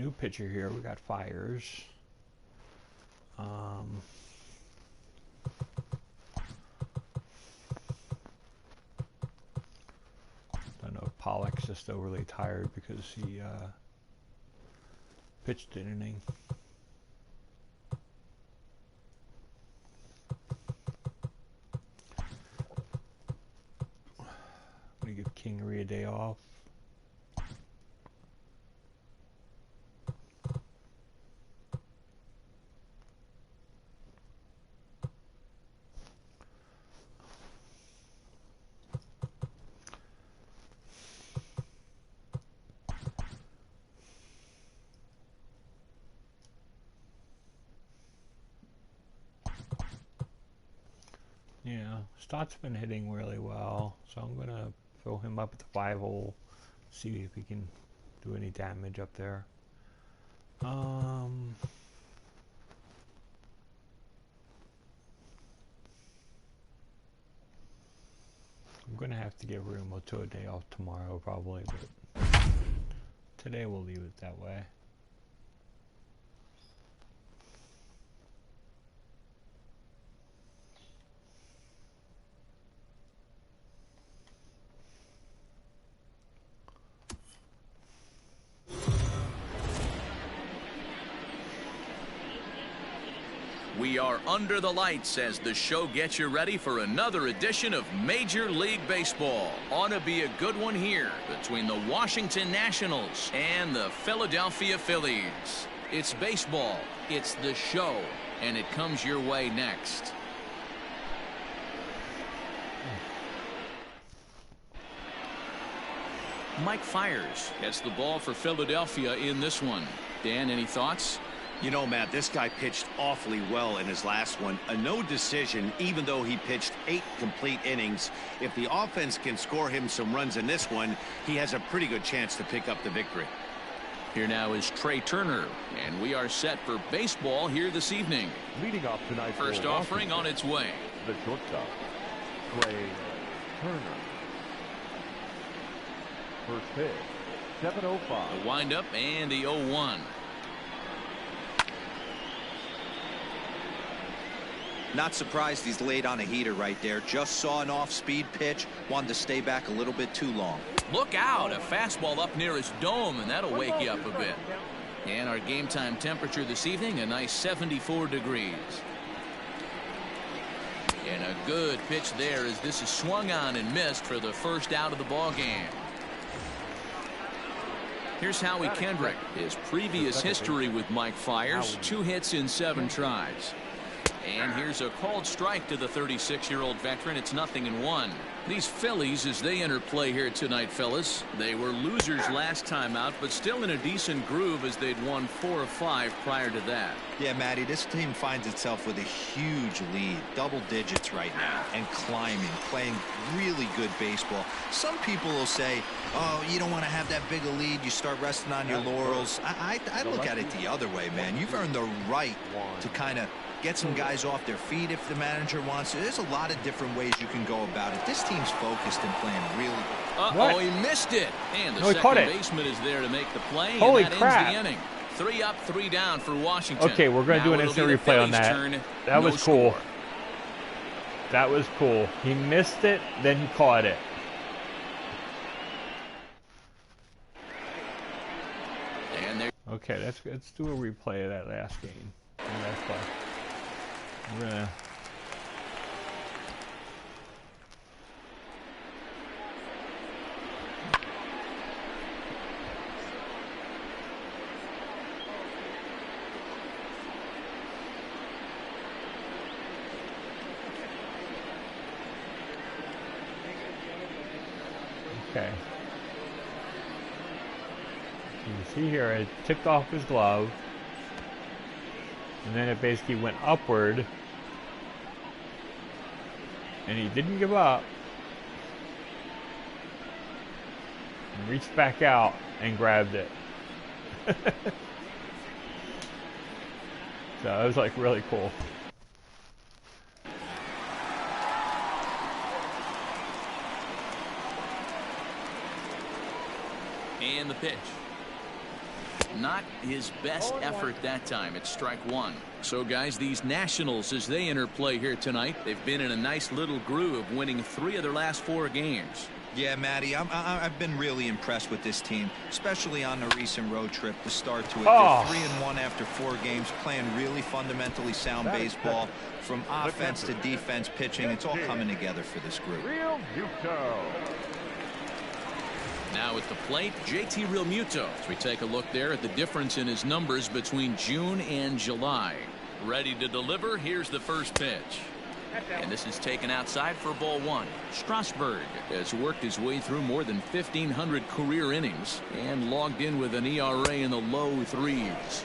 new pitcher here. We got Fires. Don't know if Pollock's just overly tired because he pitched an inning. I'm gonna give Kingery a day off. Yeah, Stott's been hitting really well, so I'm gonna throw him up at the 5-hole, see if he can do any damage up there. I'm gonna have to give Realmuto a day off tomorrow probably, but today we'll leave it that way. We are under the lights as the show gets you ready for another edition of Major League Baseball. Ought to be a good one here between the Washington Nationals and the Philadelphia Phillies. It's baseball, it's the show, and it comes your way next. Mike Fiers gets the ball for Philadelphia in this one. Dan, any thoughts? You know, Matt, this guy pitched awfully well in his last one. A no decision, even though he pitched 8 complete innings. If the offense can score him some runs in this one, he has a pretty good chance to pick up the victory. Here now is Trey Turner, and we are set for baseball here this evening. Leading off tonight, first offering on its way. The shortstop, Trey Turner. First pitch, 7:05. The windup and the 0-1. Not surprised he's laid on a heater right there. Just saw an off-speed pitch. Wanted to stay back a little bit too long. Look out. A fastball up near his dome, and that'll wake you up a bit. And our game time temperature this evening, a nice 74 degrees. And a good pitch there as this is swung on and missed for the first out of the ball game. Here's Howie Kendrick. His previous history with Mike Fiers, 2 hits in 7 tries. And here's a called strike to the 36-year-old veteran. It's 0-1. These Phillies, as they enter play here tonight, fellas, they were losers last time out, but still in a decent groove as they'd won 4 of 5 prior to that. Yeah, Matty, this team finds itself with a huge lead, double digits right now, and climbing, playing really good baseball. Some people will say, oh, you don't want to have that big a lead. You start resting on your laurels. I look at it the other way, man. You've earned the right to kind of get some guys off their feet if the manager wants to. There's a lot of different ways you can go about it. This team's focused and playing really good. Uh-oh, he missed it. And the second baseman is there to make the play. Holy and that crap. ends the inning. 3 up, 3 down for Washington. Okay, we're going to do an instant replay on that. That was cool. That was cool. He missed it, then he caught it. And okay, let's do a replay of that last game. Last play. We're gonna. Okay. You can see here it tipped off his glove. And then it basically went upward. And he didn't give up. And reached back out and grabbed it. So it was like really cool. And the pitch. Not his best effort that time. It's strike one. So guys, these Nationals, as they interplay here tonight, they've been in a nice little groove, winning 3 of their last 4 games. Yeah, Matty, I've been really impressed with this team, especially on the recent road trip. The start to it, they're 3-1 after 4 games, playing really fundamentally sound baseball. From offense to defense, pitching, it's all coming together for this group. Now at the plate, JT Realmuto. As we take a look there at the difference in his numbers between June and July. Ready to deliver. Here's the first pitch. And this is taken outside for ball 1. Strasburg has worked his way through more than 1,500 career innings and logged in with an ERA in the low 3s.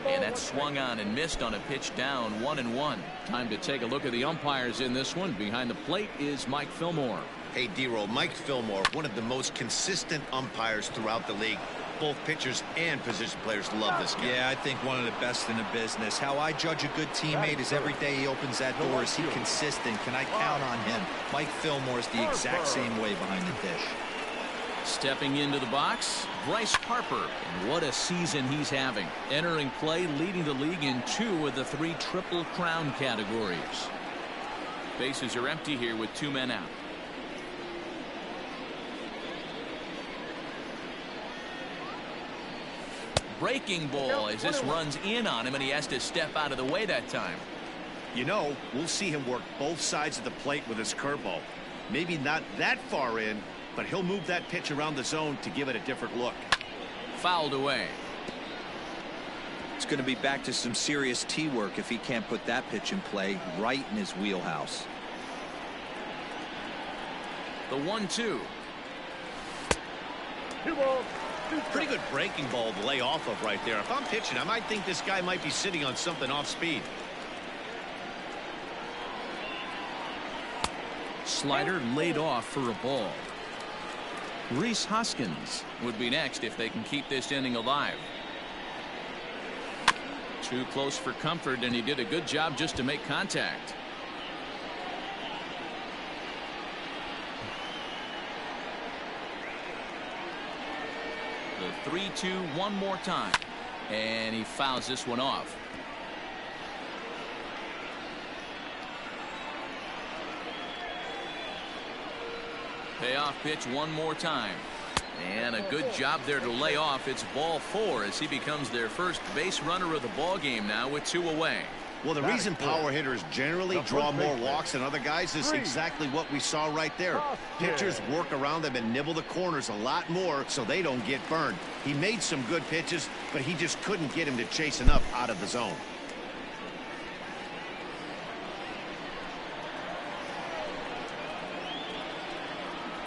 And that's swung on and missed on a pitch down 1-1. Time to take a look at the umpires in this one. Behind the plate is Mike Fillmore. Hey, D-Roll, Mike Fillmore, one of the most consistent umpires throughout the league. Both pitchers and position players love this guy. Yeah, I think one of the best in the business. How I judge a good teammate is every day he opens that door. Is he consistent? Can I count on him? Mike Fillmore is the exact same way behind the dish. Stepping into the box, Bryce Harper. And what a season he's having. Entering play, leading the league in 2 of the 3 Triple Crown categories. Bases are empty here with 2 men out. Breaking ball as this runs in on him, and he has to step out of the way that time. You know, we'll see him work both sides of the plate with his curveball. Maybe not that far in, but he'll move that pitch around the zone to give it a different look. Fouled away. It's going to be back to some serious tee work if he can't put that pitch in play right in his wheelhouse. The 1-2. Pretty good breaking ball to lay off of right there. If I'm pitching, I might think this guy might be sitting on something off speed. Slider laid off for a ball. Rhys Hoskins would be next if they can keep this inning alive. Too close for comfort, and he did a good job just to make contact. The 3-2 one more time, and he fouls this one off. Payoff pitch one more time, and a good job there to lay off. It's ball 4 as he becomes their first base runner of the ball game now with 2 away. Well, the reason power hitters generally draw more walks than other guys is exactly what we saw right there. Pitchers work around them and nibble the corners a lot more so they don't get burned. He made some good pitches, but he just couldn't get him to chase enough out of the zone.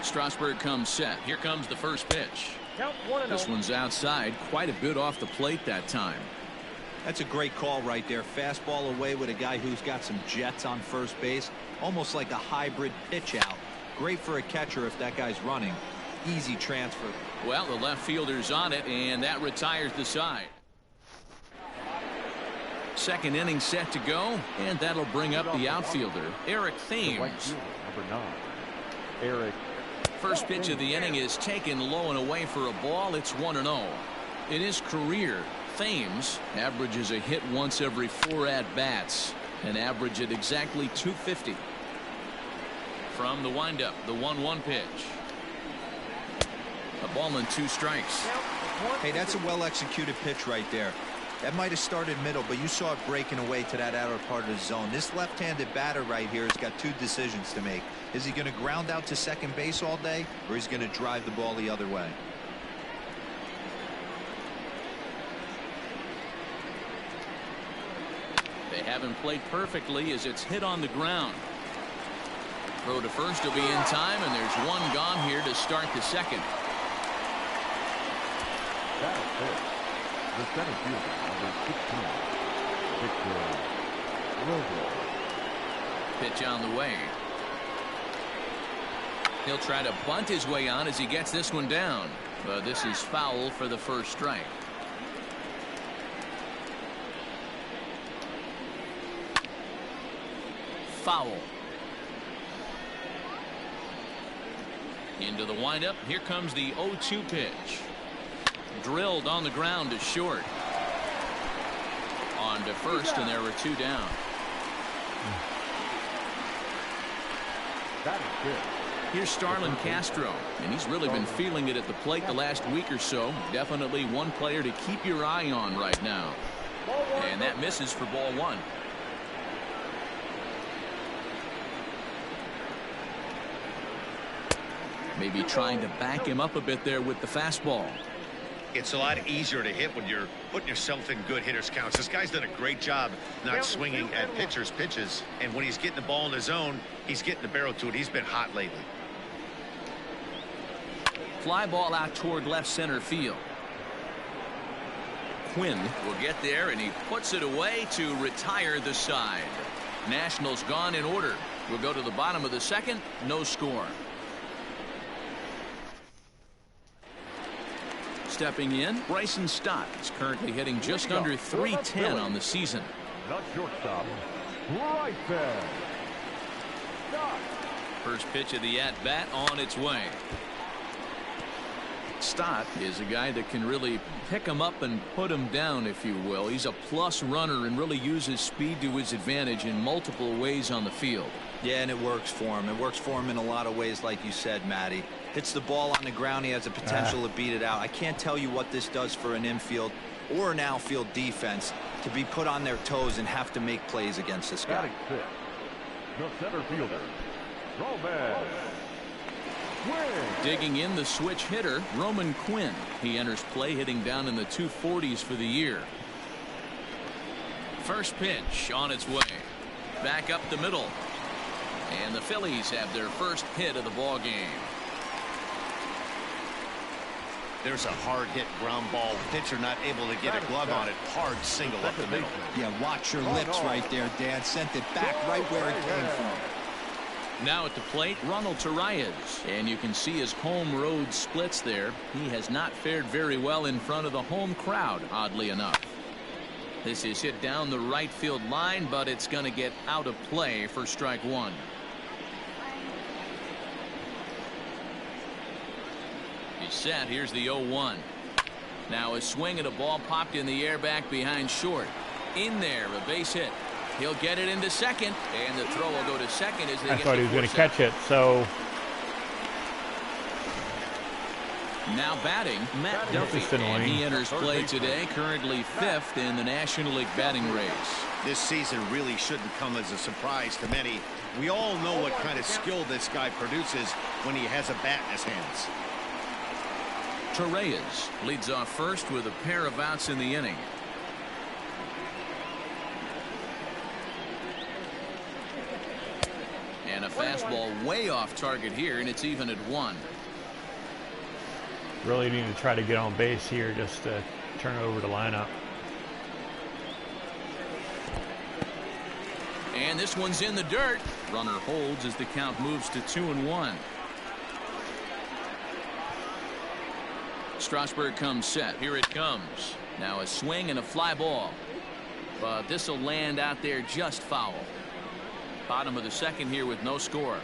Strasburg comes set. Here comes the first pitch. This one's outside, quite a bit off the plate that time. That's a great call right there. Fastball away with a guy who's got some jets on first base. Almost like a hybrid pitch out. Great for a catcher if that guy's running. Easy transfer. Well, the left fielder's on it, and that retires the side. Second inning set to go, and that'll bring up the outfielder, Eric Thames. Number 9, Eric. First pitch of the inning is taken low and away for a ball. It's 1-0. In his career, Thames averages a hit once every 4 at-bats, an average at exactly 250. From the windup, the 1-1 pitch. A ball and 2 strikes. Hey, that's a well-executed pitch right there. That might have started middle, but you saw it breaking away to that outer part of the zone. This left-handed batter right here has got 2 decisions to make. Is he going to ground out to second base all day, or is he going to drive the ball the other way? They haven't played perfectly as it's hit on the ground. Throw to first will be in time, and there's one gone here to start the second. That is it. The center fielder, number 16, Victor Robles. Pitch on the way. He'll try to bunt his way on as he gets this one down. But this is foul for the first strike. Foul. Into the windup. Here comes the 0-2 pitch. Drilled on the ground to short. On to first, and there were 2 down. That is good. Here's Starlin Castro, and he's really been feeling it at the plate the last week or so. Definitely one player to keep your eye on right now. And that misses for ball 1. Maybe trying to back him up a bit there with the fastball. It's a lot easier to hit when you're putting yourself in good hitters counts. This guy's done a great job not swinging at pitchers' pitches. And when he's getting the ball in his zone, he's getting the barrel to it. He's been hot lately. Fly ball out toward left center field. Quinn will get there, and he puts it away to retire the side. Nationals gone in order. We'll go to the bottom of the second. No score. Stepping in, Bryson Stott is currently hitting just under .310 on the season. Not shortstop. Right there. Stop. First pitch of the at-bat on its way. Stott is a guy that can really pick him up and put him down, if you will. He's a plus runner and really uses speed to his advantage in multiple ways on the field. Yeah, and it works for him. It works for him in a lot of ways, like you said, Matty. Hits the ball on the ground. He has the potential to beat it out. I can't tell you what this does for an infield or an outfield defense to be put on their toes and have to make plays against this guy. The center fielder, Roman. Digging in, the switch hitter, Roman Quinn. He enters play hitting down in the 240s for the year. First pitch on its way. Back up the middle. And the Phillies have their first hit of the ball game. There's a hard hit ground ball. Pitcher not able to get a glove on it. Hard single up the middle. Yeah, watch your lips right there, Dad. Sent it back right where it came from. Now at the plate, Ronald Torreyes. And you can see his home road splits there. He has not fared very well in front of the home crowd, oddly enough. This is hit down the right field line, but it's going to get out of play for strike 1. He's set. Here's the 0-1. Now a swing at a ball popped in the air back behind short. In there, a base hit. He'll get it into second, and the throw will go to second as they I get thought he was going to catch it, so now batting, Matt Duffy, and he enters play today, currently 5th in the National League batting race. This season really shouldn't come as a surprise to many. We all know what kind of skill this guy produces when he has a bat in his hands. Torreyes leads off first with a pair of outs in the inning. And a fastball way off target here, and it's even at 1. really need to try to get on base here just to turn over the lineup. And this one's in the dirt. Runner holds as the count moves to 2-1. Strasburg comes set. Here it comes. Now a swing and a fly ball. But this will land out there just foul. Bottom of the second here with no score.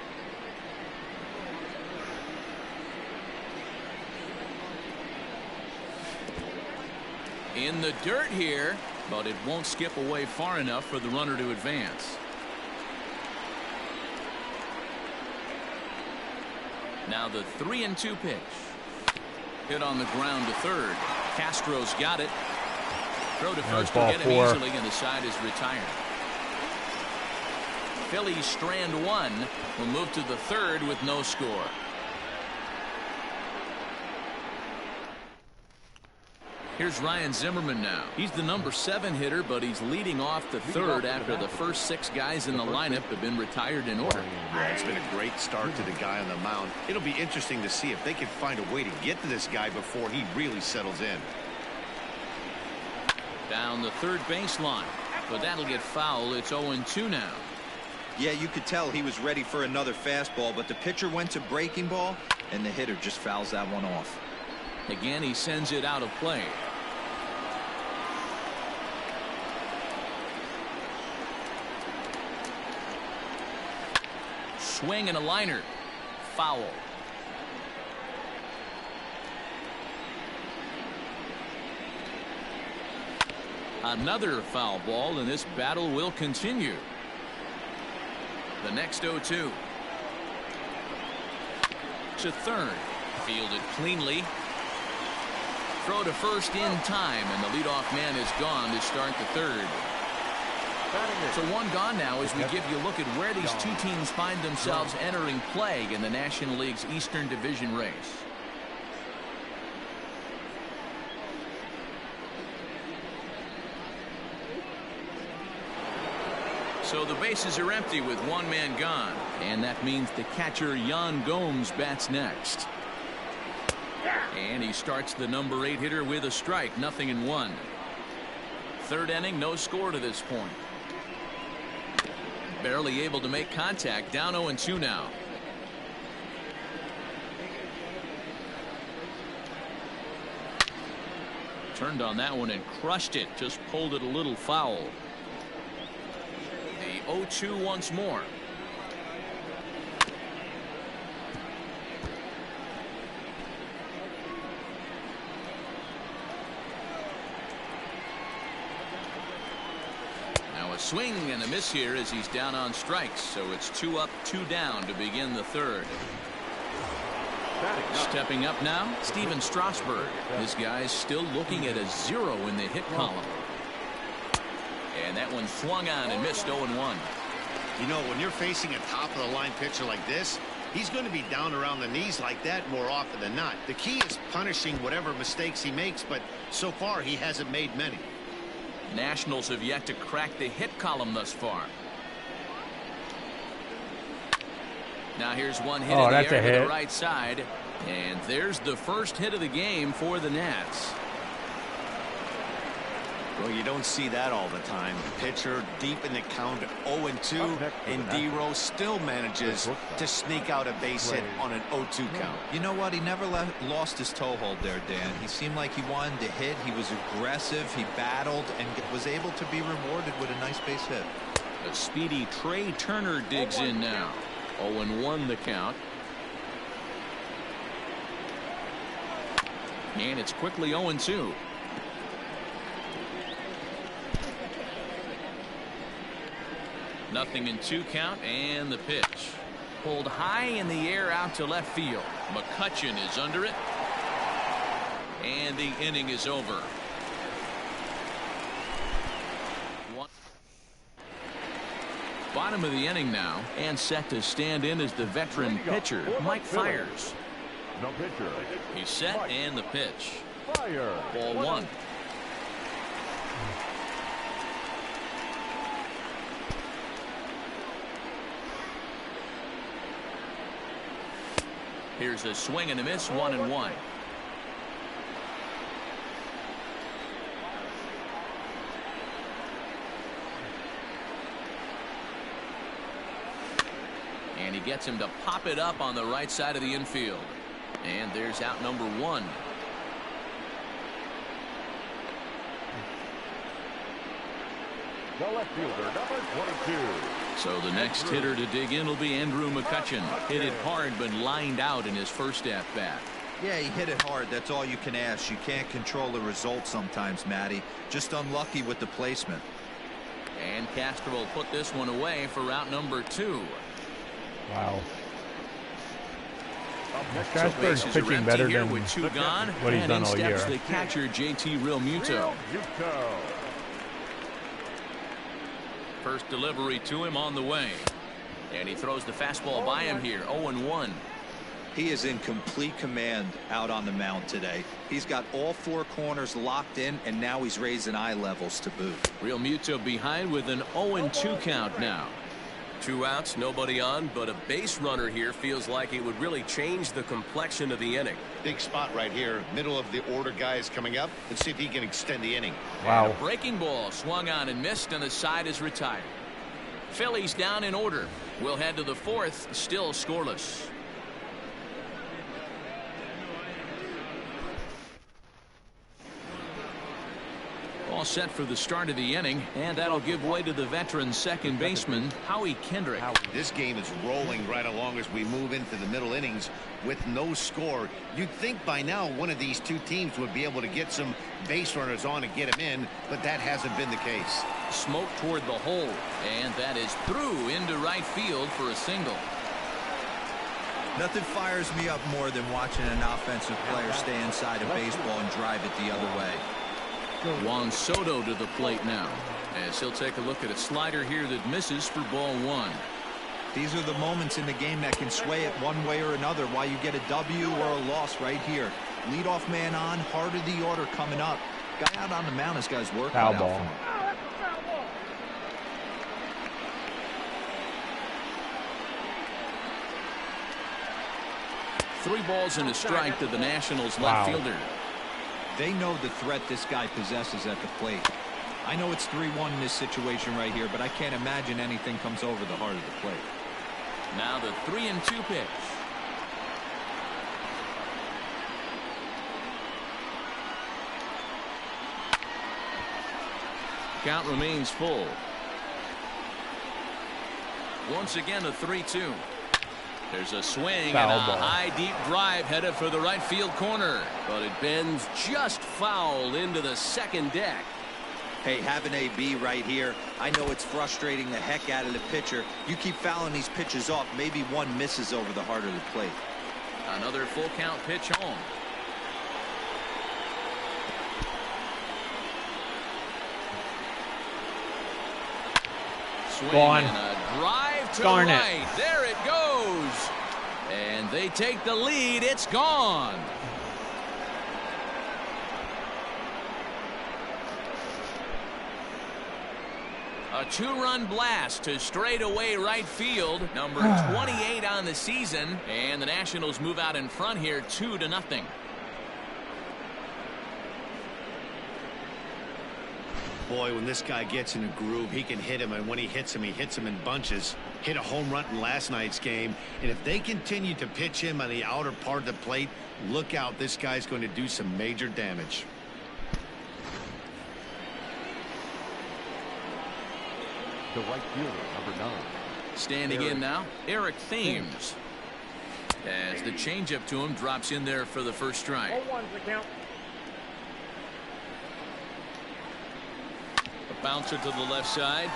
In the dirt here, but it won't skip away far enough for the runner to advance. Now the 3-2 pitch. Hit on the ground to third. Castro's got it. Throw to first to get him easily, and the side is retired. Phillies strand one. Will move to the third with no score. Here's Ryan Zimmerman now. He's the number 7 hitter, but he's leading off the third after the first 6 guys in the lineup have been retired in order. Yeah, it's been a great start to the guy on the mound. It'll be interesting to see if they can find a way to get to this guy before he really settles in. Down the third baseline, but that'll get foul. It's 0-2 now. Yeah, you could tell he was ready for another fastball, but the pitcher went to breaking ball, and the hitter just fouls that one off. Again, he sends it out of play. Swing and a liner. Foul. Another foul ball, and this battle will continue. The next 0-2. To third. Fielded cleanly. Throw to first in time, and the leadoff man is gone to start the third. So one gone now as we give you a look at where these two teams find themselves entering play in the National League's Eastern Division race. So the bases are empty with one man gone, and that means the catcher Yan Gomes bats next. And he starts the number 8 hitter with a strike, 0-1. Third inning, no score to this point. Barely able to make contact, down 0-2 now. Turned on that one and crushed it, just pulled it a little foul. The 0-2 once more. Now a swing and a miss here as he's down on strikes, so it's 2 up, 2 down to begin the third. Stepping up now, Steven Strasburg. This guy's still looking at a 0 in the hit column. And that one swung on and missed 0-1. You know, when you're facing a top-of-the-line pitcher like this, he's going to be down around the knees like that more often than not. The key is punishing whatever mistakes he makes, but so far he hasn't made many. Nationals have yet to crack the hit column thus far. Now here's one hit in the air to the right side, and there's the first hit of the game for the Nats. Well, you don't see that all the time. Pitcher deep in the count, 0-2, and D-Row still manages to sneak out a base hit on an 0-2 count. You know what? He never lost his toehold there, Dan. He seemed like he wanted to hit. He was aggressive. He battled and was able to be rewarded with a nice base hit. A speedy Trey Turner digs in now. 0-1 the count. And it's quickly 0-2. Nothing in 2 count, and the pitch. Pulled high in the air out to left field. Mccutchen is under it. And the inning is over. Bottom of the inning now, and set to stand in as the veteran pitcher, Mike Fiers. No pitcher. He's set, and the pitch. Fire. Ball 1. Here's a swing and a miss, 1-1. And he gets him to pop it up on the right side of the infield. And there's out number 1. The left fielder, number 22. So the next hitter to dig in will be Andrew Mccutchen. Hit it hard, but lined out in his first at-bat. Yeah, he hit it hard. That's all you can ask. You can't control the result sometimes, Matty. Just unlucky with the placement. And Castro will put this one away for route number 2. Wow. Strasburg's pitching better here than with 2 gone. what he's and done in all year. steps the catcher, JT Realmuto. First delivery to him on the way. And he throws the fastball by him here, 0-1. He is in complete command out on the mound today. He's got all 4 corners locked in, and now he's raising eye levels to boot. Realmuto behind with an 0-2 count now. 2 outs, nobody on, but a base runner here feels like it would really change the complexion of the inning. Big spot right here. Middle of the order guy is coming up. Let's see if he can extend the inning. Wow. And a breaking ball swung on and missed, and the side is retired. Phillies down in order. We'll head to the 4th, still scoreless. all set for the start of the inning, and that'll give way to the veteran second baseman, Howie Kendrick. This game is rolling right along as we move into the middle innings with no score. You'd think by now one of these two teams would be able to get some base runners on and get them in, but that hasn't been the case. Smoke toward the hole, and that is through into right field for a single. Nothing fires me up more than watching an offensive player stay inside a baseball and drive it the other way. Juan Soto to the plate now, as he'll take a look at a slider here that misses for ball one. These are the moments in the game that can sway it one way or another, why you get a W or a loss right here. Leadoff man on, heart of the order coming up. Guy out on the mound has got his work cut out for him. 3 balls and a strike to the Nationals left fielder. They know the threat this guy possesses at the plate. I know it's 3-1 in this situation right here, but I can't imagine anything comes over the heart of the plate. Now the 3-2 pitch. Count remains full. Once again, a 3-2. There's a swing and a high deep drive headed for the right field corner, but it bends just foul into the second deck. Hey, have an AB right here. I know it's frustrating the heck out of the pitcher. You keep fouling these pitches off, maybe one misses over the heart of the plate. Another full count pitch home. Swing and a drive to right. There it goes. And they take the lead. It's gone. A 2-run blast to straightaway right field. Number 28 on the season. And the Nationals move out in front here 2-0. Boy, when this guy gets in a groove, he can hit him, and when he hits him in bunches. Hit a home run in last night's game, and if they continue to pitch him on the outer part of the plate, look out, this guy's going to do some major damage. The right fielder, number 9. Standing in now, Eric Thames. As the changeup to him drops in there for the first strike. A bouncer to the left side.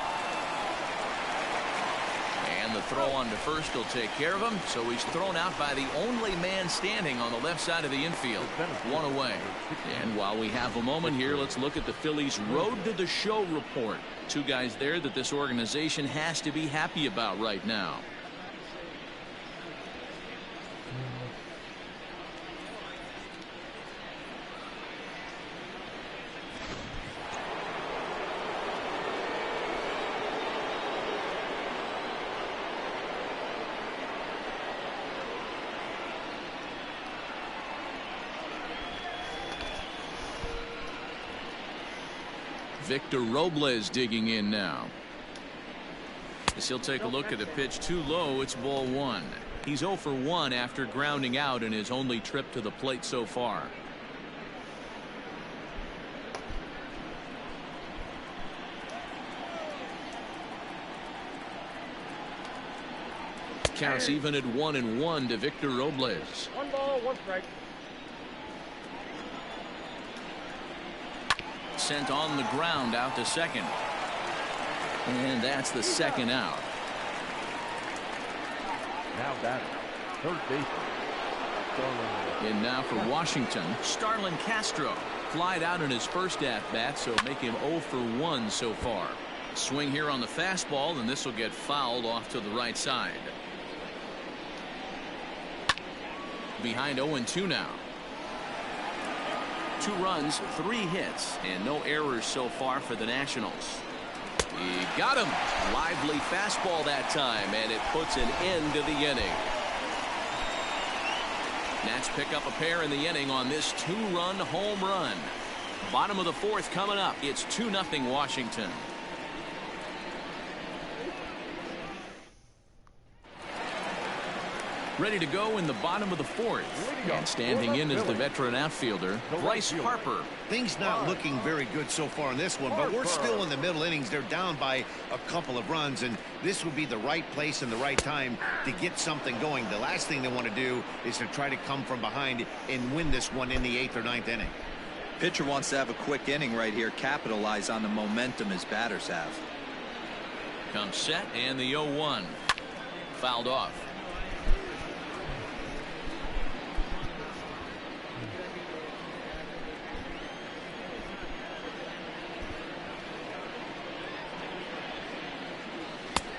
And the throw on to first will take care of him. So he's thrown out by the only man standing on the left side of the infield. 1 away. And while we have a moment here, let's look at the Phillies' road to the show report. 2 guys there that this organization has to be happy about right now. Victor Robles digging in now. As he'll take a look at a pitch too low, it's ball 1. He's 0 for 1 after grounding out in his only trip to the plate so far. Counts even at 1-1 to Victor Robles. 1 ball, 1 strike. Sent on the ground out to second. And that's the second out. Now batting, third baseman. In now for Washington, Starlin Castro. Flied out in his first at-bat, so make him 0 for 1 so far. Swing here on the fastball, and this will get fouled off to the right side. Behind 0-2 now. 2 runs, 3 hits, and no errors so far for the Nationals. He got him. Lively fastball that time, and it puts an end to the inning. Nats pick up a pair in the inning on this 2-run home run. Bottom of the 4th coming up. It's 2-0 Washington. Ready to go in the bottom of the fourth. And standing in is the veteran outfielder, Bryce Harper. Things not looking very good so far in this one, but we're still in the middle innings. They're down by a couple of runs, and this would be the right place and the right time to get something going. The last thing they want to do is to try to come from behind and win this one in the 8th or 9th inning. Pitcher wants to have a quick inning right here, capitalize on the momentum his batters have. Comes set, and the 0-1. Fouled off.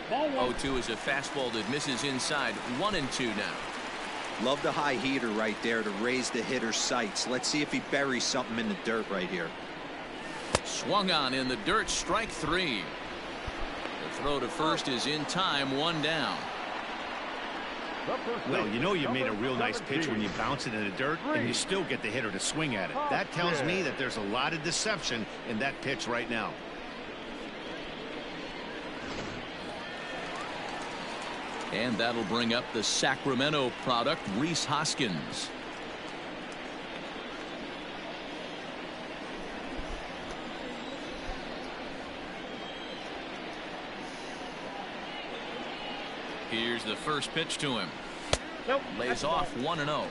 Ball 0-2 is a fastball that misses inside. 1-2 now. Love the high heater right there to raise the hitter's sights. Let's see if he buries something in the dirt right here. Swung on in the dirt. Strike 3. The throw to first is in time. 1 down. Well, you know you made a real nice pitch when you bounce it in the dirt and you still get the hitter to swing at it. That tells me that there's a lot of deception in that pitch right now. And that'll bring up the Sacramento product, Rhys Hoskins. Here's the first pitch to him. Lays off 1-0.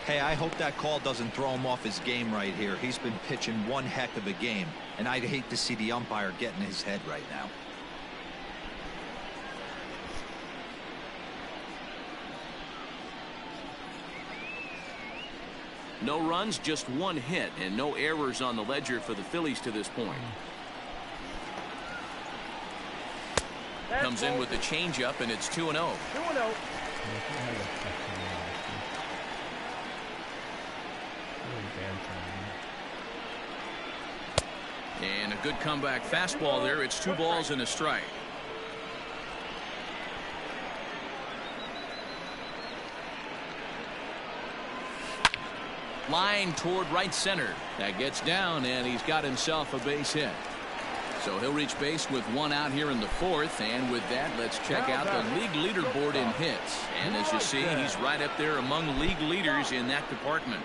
Hey, I hope that call doesn't throw him off his game right here. He's been pitching one heck of a game, and I'd hate to see the umpire get in his head right now. No runs, just 1 hit, and no errors on the ledger for the Phillies to this point. Comes in with the changeup, and it's 2-0. 2-0. And a good comeback fastball there. It's 2 balls and a strike. Line toward right center. That gets down, and he's got himself a base hit. So he'll reach base with 1 out here in the 4th. And with that, let's check out the league leaderboard in hits. And as you see, he's right up there among league leaders in that department.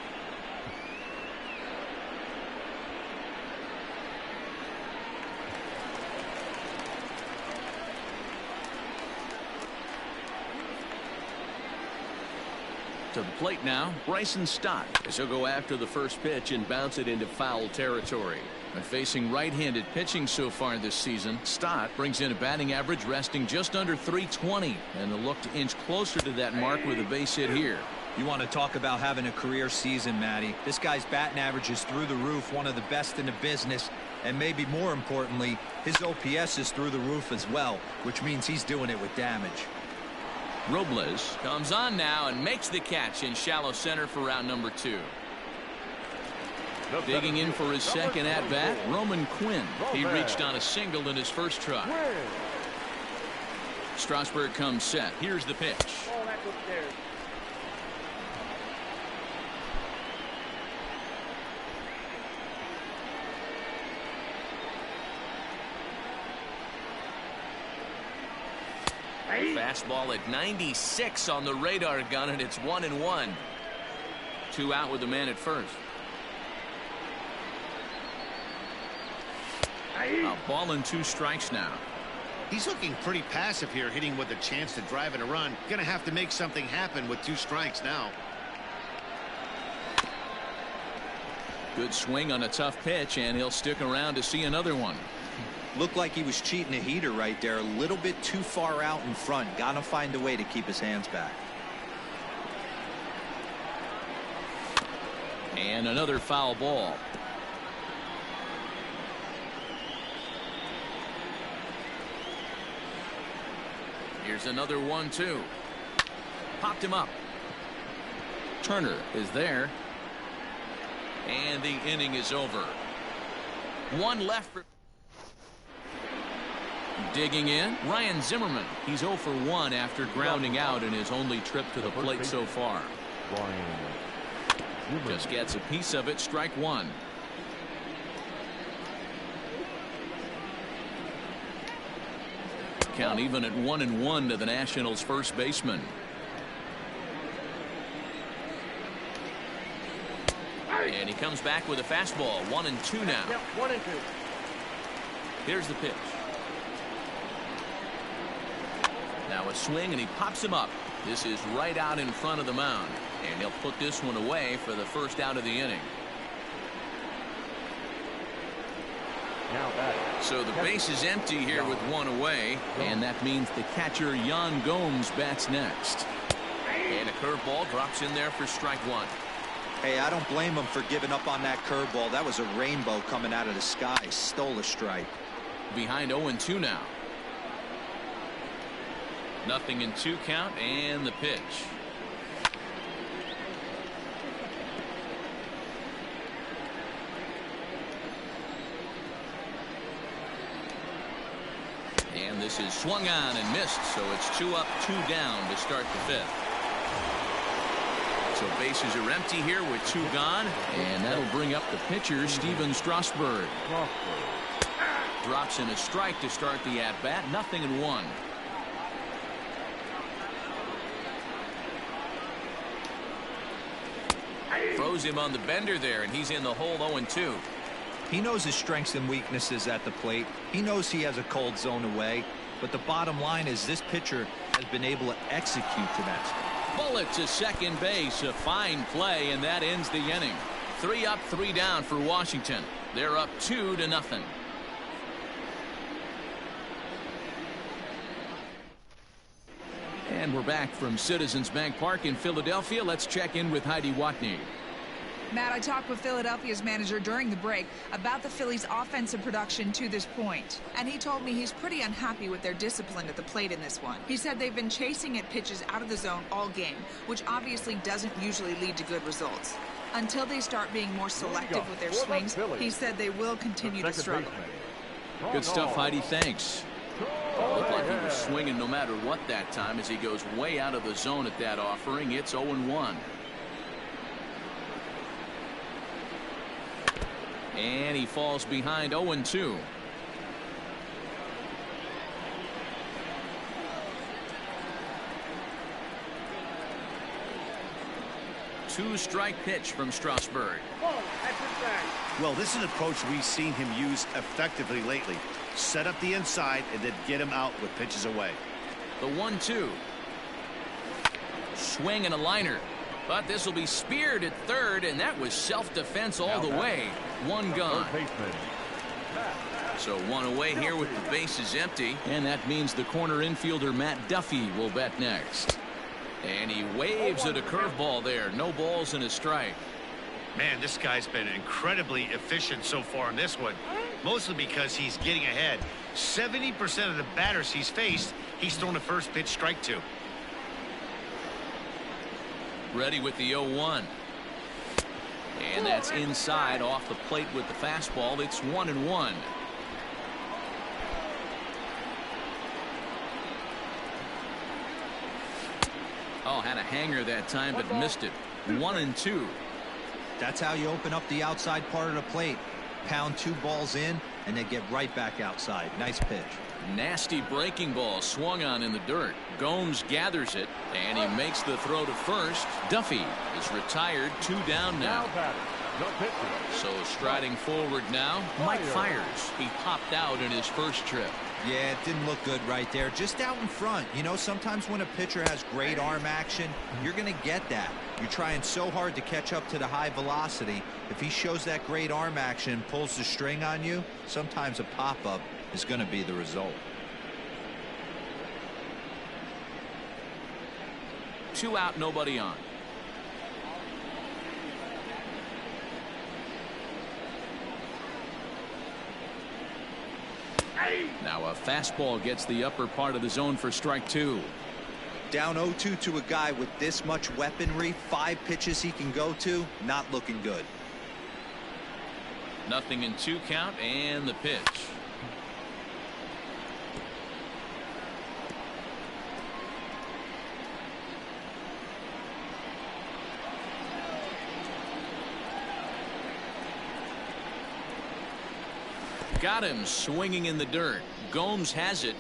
To the plate now, Bryson Stott, as he'll go after the first pitch and bounce it into foul territory. And facing right-handed pitching so far this season, Stott brings in a batting average resting just under .320, and they'll look to inch closer to that mark with a base hit here. You want to talk about having a career season, Matty. This guy's batting average is through the roof, one of the best in the business, and maybe more importantly, his OPS is through the roof as well, which means he's doing it with damage. Robles comes on now and makes the catch in shallow center for round number 2. Digging in for his second at-bat, Roman Quinn. He reached on a single in his first try. Strasburg comes set. Here's the pitch. Fastball at 96 on the radar gun, and it's 1-1. 2 out with the man at first. A ball and 2 strikes now. He's looking pretty passive here, hitting with a chance to drive in a run. Gonna have to make something happen with 2 strikes now. Good swing on a tough pitch, and he'll stick around to see another one. Looked like he was cheating a heater right there, a little bit too far out in front. Gotta find a way to keep his hands back. And another foul ball. Here's another 1-2. Popped him up. Turner is there. And the inning is over. 1 left for... Digging in, Ryan Zimmerman. He's 0 for 1 after grounding out in his only trip to the plate so far. Just gets a piece of it. Strike 1. Count even at 1-1 to the Nationals' first baseman. And he comes back with a fastball. 1-2 now. Yep, 1-2. Here's the pitch. Now a swing, and he pops him up. This is right out in front of the mound. And he'll put this one away for the first out of the inning. Now batting. So the base is empty here with one away. And that means the catcher, Yan Gomes, bats next. And a curveball drops in there for strike one. Hey, I don't blame him for giving up on that curveball. That was a rainbow coming out of the sky. Stole a strike. Behind 0-2 now. 0-2 count, and the pitch. And this is swung on and missed, so it's 2 up, 2 down to start the 5th. So bases are empty here with 2 gone, and that'll bring up the pitcher, Steven Strasburg. Drops in a strike to start the at-bat. 0-1. Throws him on the bender there, and he's in the hole. 0-2. He knows his strengths and weaknesses at the plate. He knows he has a cold zone away. But the bottom line is this pitcher has been able to execute to that spot. Bullet to second base. A fine play, and that ends the inning. 3 up, 3 down for Washington. They're up 2-0. And we're back from Citizens Bank Park in Philadelphia. Let's check in with Heidi Watney. Matt, I talked with Philadelphia's manager during the break about the Phillies' offensive production to this point. And he told me he's pretty unhappy with their discipline at the plate in this one. He said they've been chasing at pitches out of the zone all game, which obviously doesn't usually lead to good results. Until they start being more selective with their swings, he said they will continue to struggle. Good stuff, Heidi. Thanks. Looked like he was swinging no matter what that time as he goes way out of the zone at that offering. It's 0-1. And he falls behind 0-2. Two-strike pitch from Strasburg. Well, this is an approach we've seen him use effectively lately. Set up the inside and then get him out with pitches away. The 1-2. Swing and a liner. But this will be speared at third, and that was self-defense all the way. 1 gone. So 1 away here with the bases empty. And that means the corner infielder Matt Duffy will bat next. And he waves at a curveball there. No balls and a strike. Man, this guy's been incredibly efficient so far in this one. Mostly because he's getting ahead. 70% of the batters he's faced, he's thrown a first pitch strike to. Ready with the 0-1. And that's inside off the plate with the fastball. It's 1-1. Oh, had a hanger that time, but missed it. 1-2. That's how you open up the outside part of the plate. Pound 2 balls in and then get right back outside. Nice pitch. Nasty breaking ball swung on in the dirt. Gomes gathers it, and he makes the throw to first. Duffy is retired. 2 down now. So striding forward now, Mike Fiers. He popped out in his first trip. Yeah, it didn't look good right there. Just out in front. You know, sometimes when a pitcher has great arm action, you're going to get that. You're trying so hard to catch up to the high velocity. If he shows that great arm action and pulls the string on you, sometimes a pop-up is going to be the result. 2 out, nobody on. Now a fastball gets the upper part of the zone for strike 2. Down 0-2 to a guy with this much weaponry, 5 pitches he can go to, not looking good. 0-2 count, and the pitch. Got him swinging in the dirt. Gomes has it.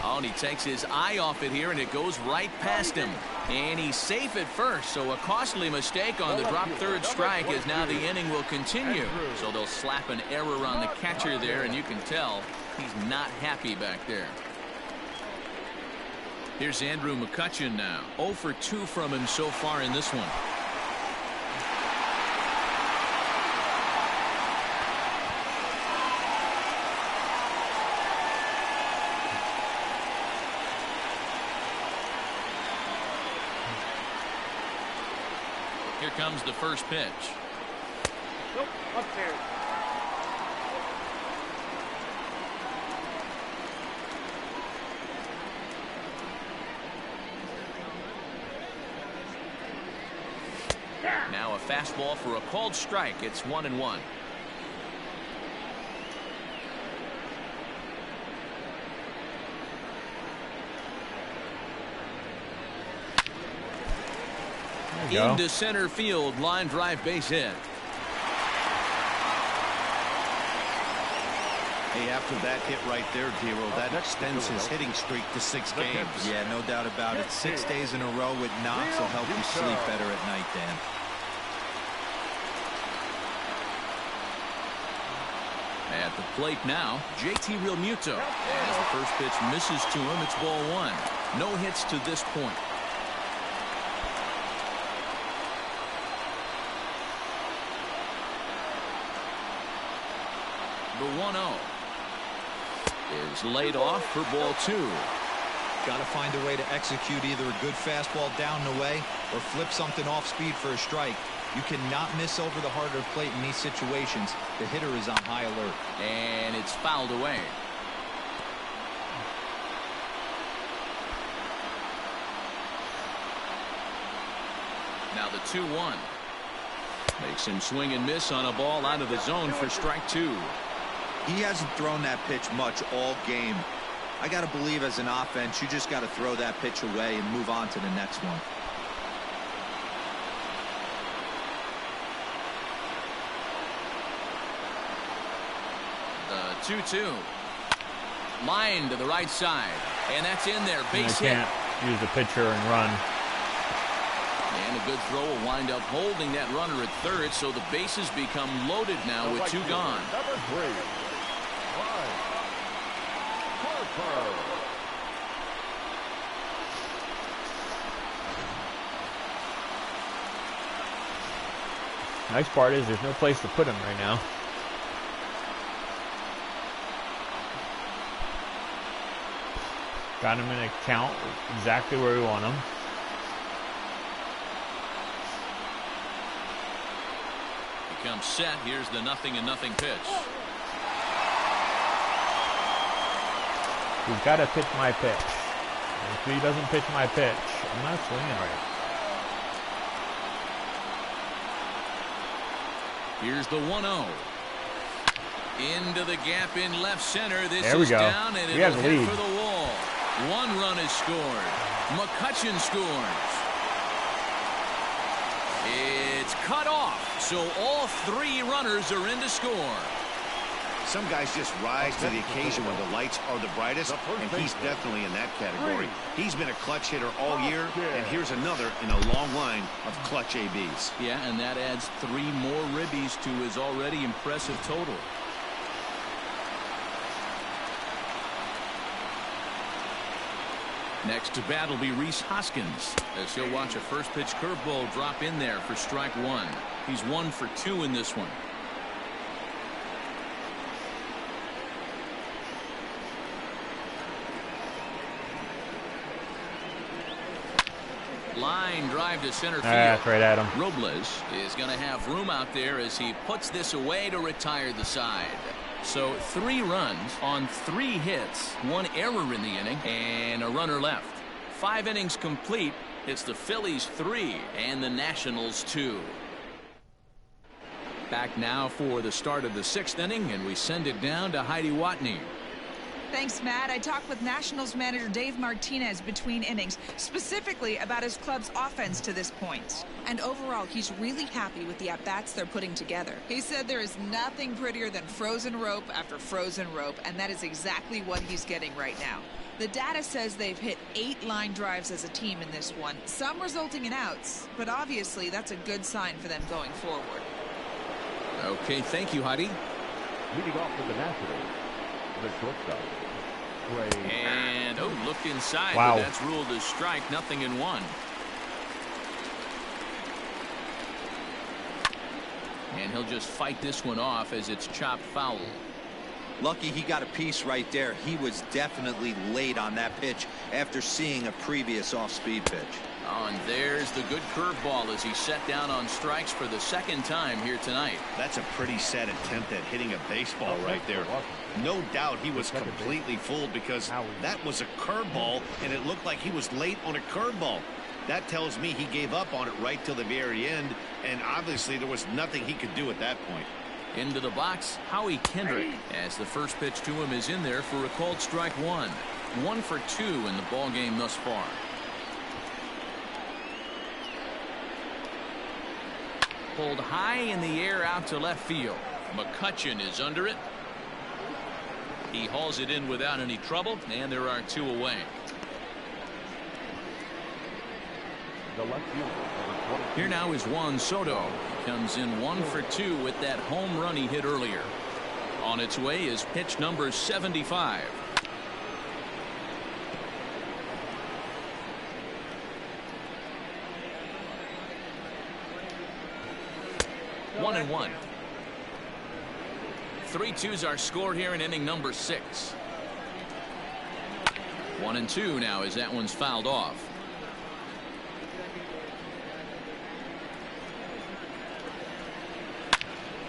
Oh, and he takes his eye off it here, and it goes right past him. And he's safe at first, so a costly mistake on the drop third strike as now the inning will continue. So they'll slap an error on the catcher there, and you can tell he's not happy back there. Here's Andrew McCutchen now. 0 for 2 from him so far in this one. Here comes the first pitch. Nope, upstairs. Now a fastball for a called strike. It's 1-1. Into center field, line drive, base hit. Hey, after that hit right there, Dero, that extends his hitting streak to 6 games. Yeah, no doubt about it. 6 days in a row with knocks will help you sleep better at night, Dan. At the plate now, JT Realmuto. As the first pitch misses to him, it's ball 1. No hits to this point. The 1-0 is laid off for ball 2. Got to find a way to execute either a good fastball down the way or flip something off speed for a strike. You cannot miss over the heart of the plate in these situations. The hitter is on high alert. And it's fouled away. Now the 2-1 makes him swing and miss on a ball out of the zone for strike 2. He hasn't thrown that pitch much all game. I got to believe as an offense, you just got to throw that pitch away and move on to the next one. The 2-2. Line to the right side. And that's in there. Base hit. Can't use the pitcher and run. And a good throw will wind up holding that runner at third, so the bases become loaded now with 2 gone. Number 3. Nice part is there's no place to put him right now. Got him in a count exactly where we want him. Becomes set. Here's the 0-0 pitch. He's got to pitch my pitch. If he doesn't pitch my pitch, I'm not swinging right. Here's the 1-0. Into the gap in left center. This there we is go. Down, and We have it'll the hit lead. for the wall. 1 run is scored. Mccutchen scores. It's cut off, so all 3 runners are in to score. Some guys just rise to the occasion when the lights are the brightest, and he's definitely in that category. He's been a clutch hitter all year, and here's another in a long line of clutch ABs. Yeah, and that adds 3 more ribbies to his already impressive total. Next to bat will be Rhys Hoskins, as he'll watch a first pitch curveball drop in there for strike 1. He's 1 for 2 in this one. Line drive to center field. That's right at him. Robles is going to have room out there as he puts this away to retire the side. So 3 runs on 3 hits, 1 error in the inning, and a runner left. 5 innings complete. It's the Phillies 3 and the Nationals 2. Back now for the start of the 6th inning, and we send it down to Heidi Watney. Thanks, Matt. I talked with Nationals manager Dave Martinez between innings, specifically about his club's offense to this point. And overall, he's really happy with the at-bats they're putting together. He said there is nothing prettier than frozen rope after frozen rope, and that is exactly what he's getting right now. The data says they've hit 8 line drives as a team in this one, some resulting in outs, but obviously that's a good sign for them going forward. Okay, thank you, Heidi. Leading off for the Nationals, the shortstop, Trey. And, oh, looked inside, Wow. but that's ruled as strike, 0-1. And he'll just fight this one off as it's chopped foul. Lucky he got a piece right there. He was definitely late on that pitch after seeing a previous off-speed pitch. Oh, and there's the good curveball as he's set down on strikes for the second time here tonight. That's a pretty sad attempt at hitting a baseball right there. No doubt he was completely fooled because that was a curveball, and it looked like he was late on a curveball. That tells me he gave up on it right till the very end, and obviously there was nothing he could do at that point. Into the box, Howie Kendrick, as the first pitch to him is in there for a called strike one. 1 for 2 in the ball game thus far. Pulled high in the air out to left field. McCutchen is under it. He hauls it in without any trouble, and there are 2 away. The left fielder, number 22. Here now is Juan Soto. He comes in 1 for 2 with that home run he hit earlier. On its way is pitch number 75. One and one. 3-2's our score here in inning number 6. 1 and 2 now as that one's fouled off.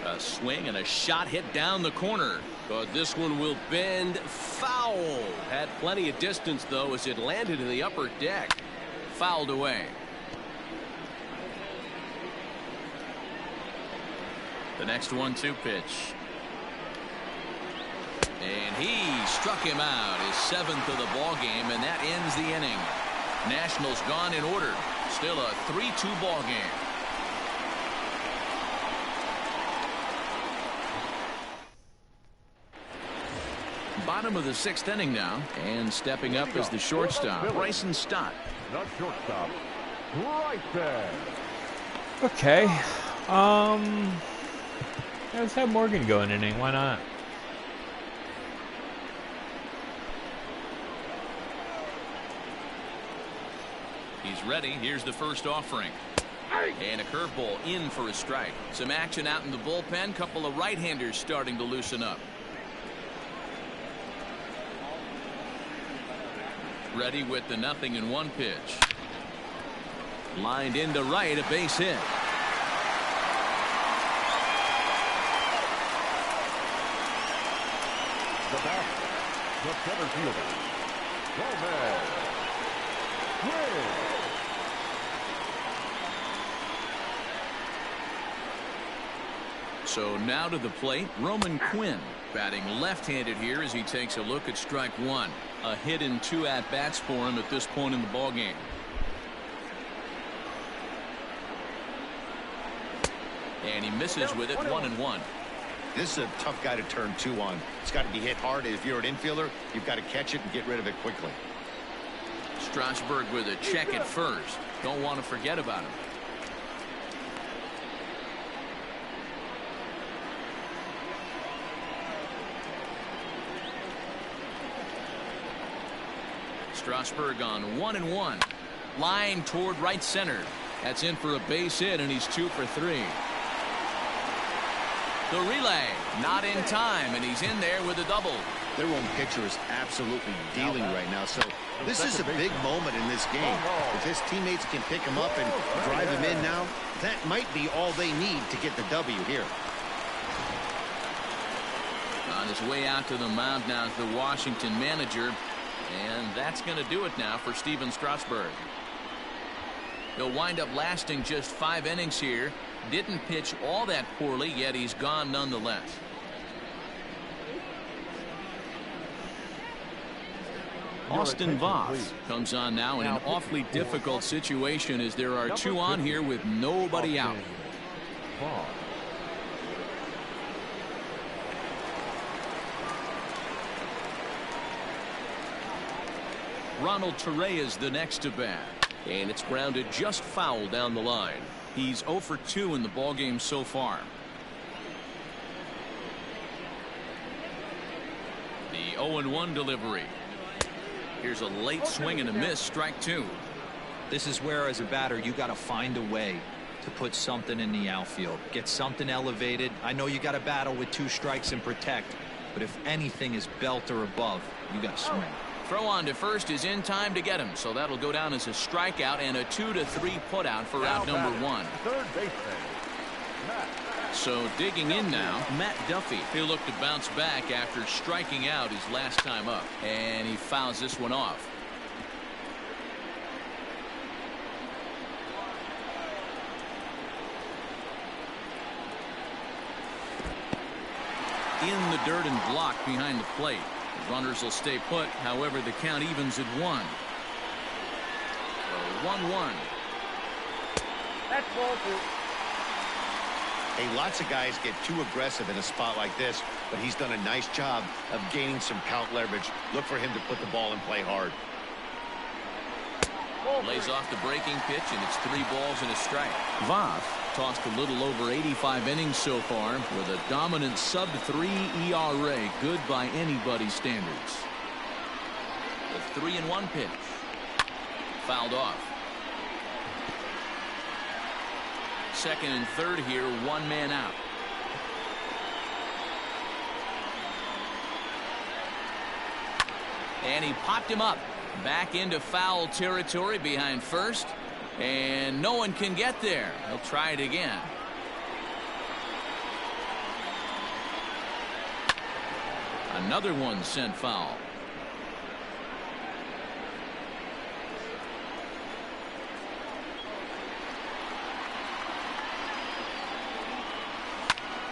A swing and a shot hit down the corner. But this one will bend foul. Had plenty of distance, though, as it landed in the upper deck. Fouled away. The next 1-2 pitch. And he struck him out, his 7th of the ball game, and that ends the inning. Nationals gone in order. Still a 3-2 ball game. Bottom of the 6th inning now, and stepping up is the shortstop, Bryson Stott. The shortstop, right there. Okay. Let's have Morgan go an inning. Why not? He's ready. Here's the first offering. And a curveball in for a strike. Some action out in the bullpen. Couple of right-handers starting to loosen up. Ready with the 0-1 pitch. Lined into right, a base hit. The back, the center fielder, Wilmer Difo. So now to the plate, Roman Quinn, batting left-handed here as he takes a look at strike 1. A hit in 2 at-bats for him at this point in the ball game. And he misses with it, 1-1. This is a tough guy to turn 2 on. It's got to be hit hard. If you're an infielder, you've got to catch it and get rid of it quickly. Strasburg with a check at first. Don't want to forget about him. Strasburg on 1-1. Line toward right center. That's in for a base hit, and he's 2 for 3. The relay not in time, and he's in there with a double. Their own pitcher is absolutely dealing right now, so this is a big moment in this game. If his teammates can pick him up and drive him in now, that might be all they need to get the W here. On his way out to the mound now is the Washington manager, and that's going to do it now for Steven Strasburg. He'll wind up lasting just 5 innings here. Didn't pitch all that poorly, yet he's gone nonetheless. Austin Voss comes on now in an awfully difficult situation as there are 2 on here with nobody out. Ronald Torreya's the next to bat. And it's grounded just foul down the line. He's 0 for 2 in the ballgame so far. The 0-1 delivery. Here's a late swing and a miss, strike 2. This is where, as a batter, you got to find a way to put something in the outfield. Get something elevated. I know you got to battle with 2 strikes and protect, but if anything is belt or above, you got to swing. Throw on to first is in time to get him, so that'll go down as a strikeout and a 2-3 putout for out number 1. Third baseman, Matt. So digging in now, Matt Duffy. He'll look to bounce back after striking out his last time up, and he fouls this one off. In the dirt and blocked behind the plate. The runners will stay put. However, the count evens at 1. So 1-1. That's ball 2. Hey, lots of guys get too aggressive in a spot like this, but he's done a nice job of gaining some count leverage. Look for him to put the ball and play hard. Lays off the breaking pitch, and it's 3 balls and a strike. Voth tossed a little over 85 innings so far with a dominant sub-3 ERA, good by anybody's standards. The 3-1 pitch. Fouled off. Second and third here, 1 man out. And he popped him up. Back into foul territory behind first. And no one can get there. He'll try it again. Another one sent foul.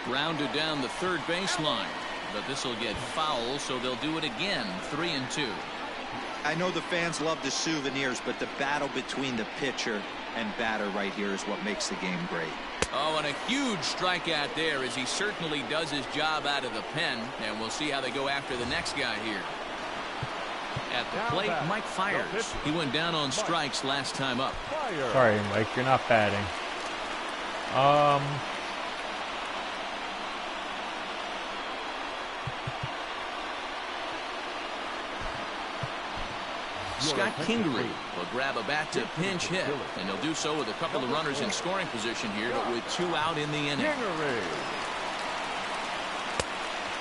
Grounded down the third baseline. But this will get foul, so they'll do it again. 3-2. I know the fans love the souvenirs, but the battle between the pitcher and batter right here is what makes the game great. Oh, and a huge strikeout there, as he certainly does his job out of the pen. And we'll see how they go after the next guy here. At the plate, Mike Fiers. He went down on strikes last time up. Sorry, Mike, you're not batting. Scott Kingery will grab a bat to pinch hit, and he'll do so with a couple of runners in scoring position here, but with 2 out in the inning.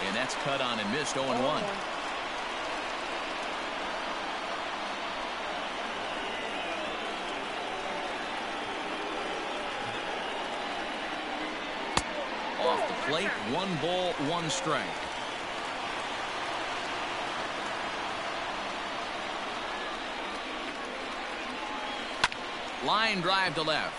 And that's cut on and missed. 0-1. Off the plate, 1 ball, 1 strike. Line drive to left.